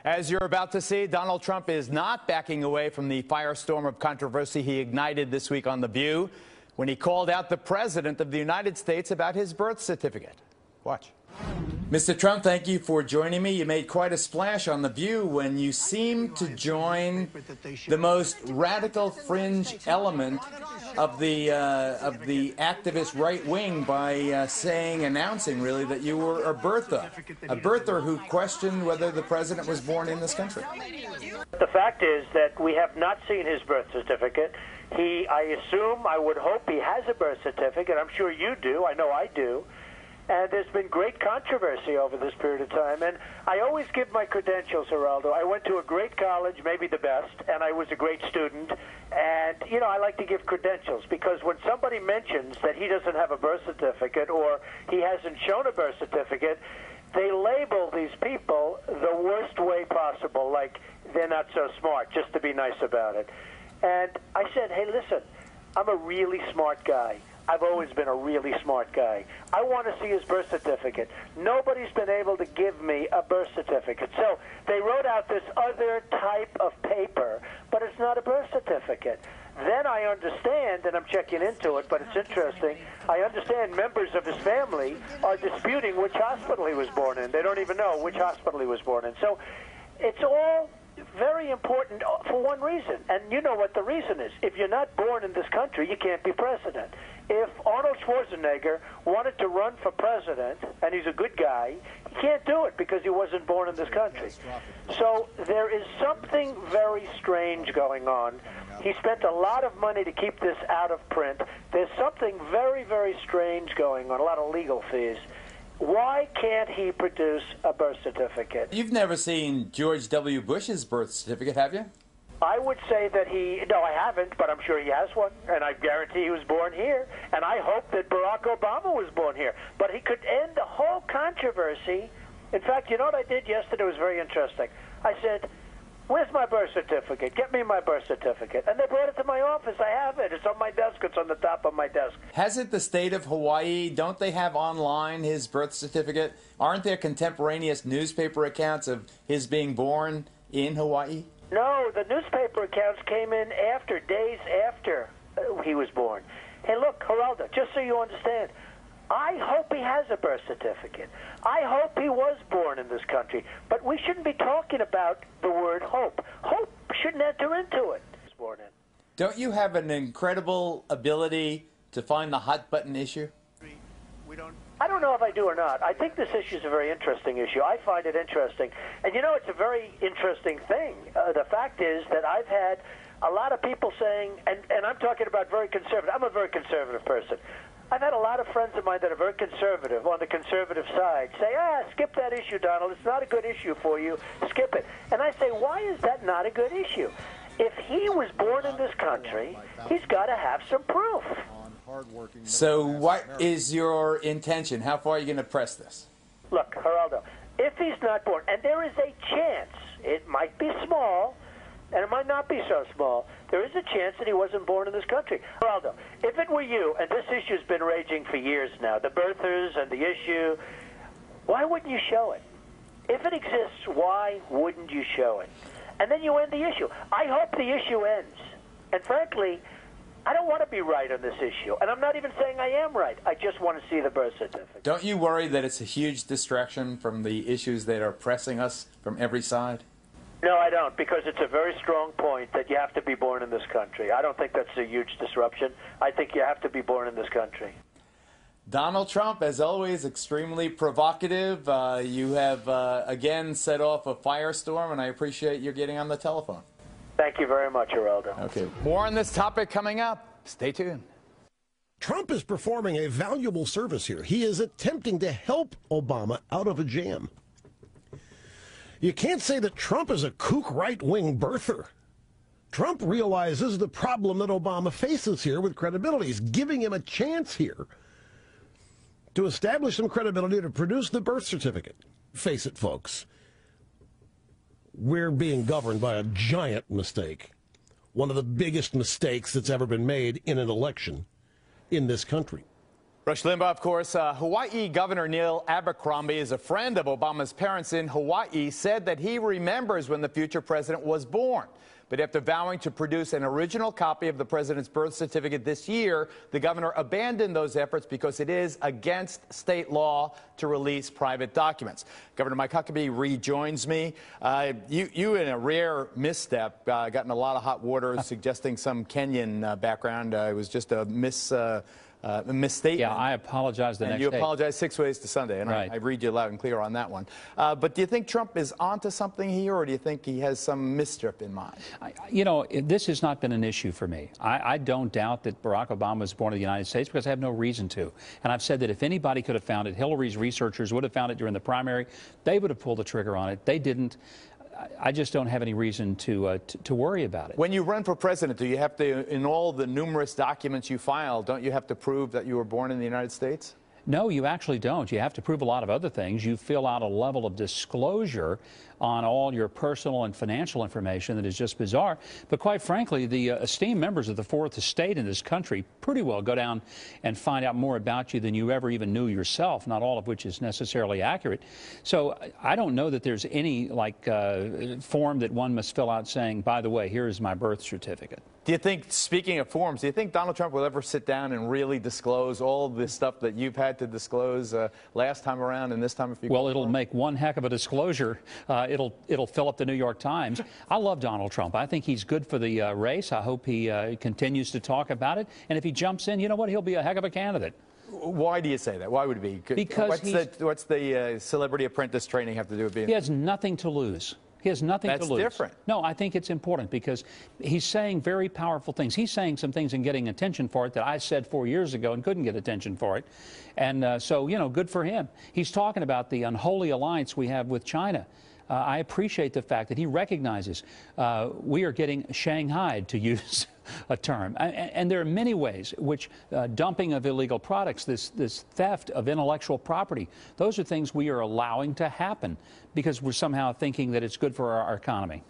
As you're about to see, Donald Trump is not backing away from the firestorm of controversy he ignited this week on The View when he called out the President of the United States about his birth certificate. Watch. Mr. Trump, thank you for joining me. You made quite a splash on The View when you seemed to join the most radical fringe element of the activist right wing by announcing really that you were a birther who questioned whether the president was born in this country. The fact is that we have not seen his birth certificate. I would hope he has a birth certificate. I'm sure you do. I know I do. And there's been great controversy over this period of time. And I always give my credentials, Geraldo. I went to a great college, maybe the best, and I was a great student. And, you know, I like to give credentials because when somebody mentions that he doesn't have a birth certificate or he hasn't shown a birth certificate, they label these people the worst way possible, like they're not so smart, just to be nice about it. And I said, hey, listen, I'm a really smart guy. I've always been a really smart guy. I want to see his birth certificate. Nobody's been able to give me a birth certificate. So they wrote out this other type of paper, but it's not a birth certificate. Then I understand, and I'm checking into it, but it's interesting, I understand members of his family are disputing which hospital he was born in. They don't even know which hospital he was born in. So it's all very important for one reason, and you know what the reason is. If you're not born in this country, you can't be president. If Arnold Schwarzenegger wanted to run for president, and he's a good guy, he can't do it because he wasn't born in this country. So there is something very strange going on. He spent a lot of money to keep this out of print. There's something very, very strange going on, a lot of legal fees. Why can't he produce a birth certificate? You've never seen George W. Bush's birth certificate, have you? I would say that no, I haven't, but I'm sure he has one, and I guarantee he was born here, and I hope that Barack Obama was born here. But he could end the whole controversy. In fact, you know what I did yesterday? It was very interesting. I said, where's my birth certificate? Get me my birth certificate. And they brought it to my office. I have it. It's on my desk. It's on the top of my desk. Hasn't the state of Hawaii, don't they have online his birth certificate? Aren't there contemporaneous newspaper accounts of his being born in Hawaii? No, the newspaper accounts came in days after he was born. Hey, look, Geraldo, just so you understand, I hope he has a birth certificate. I hope he was born in this country. But we shouldn't be talking about the word hope. Hope shouldn't enter into it. He was born in. Don't you have an incredible ability to find the hot button issue? I don't know if I do or not. I think this issue is a very interesting issue. I find it interesting. And, you know, it's a very interesting thing. The fact is that I've had a lot of people saying, and I'm talking about very conservative. I'm a very conservative person. I've had a lot of friends of mine that are very conservative, on the conservative side, say, skip that issue, Donald. It's not a good issue for you. Skip it. And I say, why is that not a good issue? If he was born in this country, he's got to have some proof. So what is your intention? How far are you going to press this? Look, Geraldo, if he's not born, and there is a chance, it might be small, and it might not be so small, there is a chance that he wasn't born in this country. Geraldo, if it were you, and this issue's been raging for years now, the birthers and the issue, why wouldn't you show it? If it exists, why wouldn't you show it? And then you end the issue. I hope the issue ends. And frankly, I don't want to be right on this issue. And I'm not even saying I am right. I just want to see the birth certificate. Don't you worry that it's a huge distraction from the issues that are pressing us from every side? No, I don't, because it's a very strong point that you have to be born in this country. I don't think that's a huge disruption. I think you have to be born in this country. Donald Trump, as always, extremely provocative. You have, again, set off a firestorm, and I appreciate your getting on the telephone. Thank you very much, Geraldo. Okay. More on this topic coming up. Stay tuned. Trump is performing a valuable service here. He is attempting to help Obama out of a jam. You can't say that Trump is a kook right-wing birther. Trump realizes the problem that Obama faces here with credibility. He's giving him a chance here to establish some credibility to produce the birth certificate. Face it, folks. We're being governed by a giant mistake. One of the biggest mistakes that's ever been made in an election in this country. Rush Limbaugh, of course. Hawaii Governor Neil Abercrombie is a friend of Obama's parents in Hawaii, said that he remembers when the future president was born. But after vowing to produce an original copy of the president's birth certificate this year, the governor abandoned those efforts because it is against state law to release private documents. Governor Mike Huckabee rejoins me. You in a rare misstep, got in a lot of hot water suggesting some Kenyan background. It was just a misstatement. Yeah, I apologize the next day. You apologize 6 ways to Sunday, and right. I read you loud and clear on that one. But do you think Trump is onto something here, or do you think he has some misstep in mind? You know, this has not been an issue for me. I don't doubt that Barack Obama was born in the United States because I have no reason to. And I've said that if anybody could have found it, Hillary's researchers would have found it during the primary. They would have pulled the trigger on it. They didn't. I just don't have any reason to worry about it. When you run for president, do you have to, in all the numerous documents you file, don't you have to prove that you were born in the United States? No, you actually don't. You have to prove a lot of other things. You fill out a level of disclosure on all your personal and financial information that is just bizarre. But quite frankly, the esteemed members of the Fourth Estate in this country pretty well go down and find out more about you than you ever even knew yourself, not all of which is necessarily accurate. So I don't know that there's any form that one must fill out saying, by the way, here is my birth certificate. Do you think, speaking of forms, do you think Donald Trump will ever sit down and really disclose all this stuff that you've had to disclose last time around and this time? Well, it'll make one heck of a disclosure. It'll fill up the New York Times. I love Donald Trump. I think he's good for the race. I hope he continues to talk about it. And if he jumps in, you know what? He'll be a heck of a candidate. Why do you say that? Why would it be? Because what's the celebrity apprentice training have to do with being? He has nothing to lose. He has nothing to lose. That's different. No, I think it's important because he's saying very powerful things. He's saying some things and getting attention for it that I said 4 years ago and couldn't get attention for it. And so, you know, good for him. He's talking about the unholy alliance we have with China. I appreciate the fact that he recognizes we are getting shanghaied, to use a term. And there are many ways which dumping of illegal products, this theft of intellectual property, those are things we are allowing to happen because we're somehow thinking that it's good for our economy.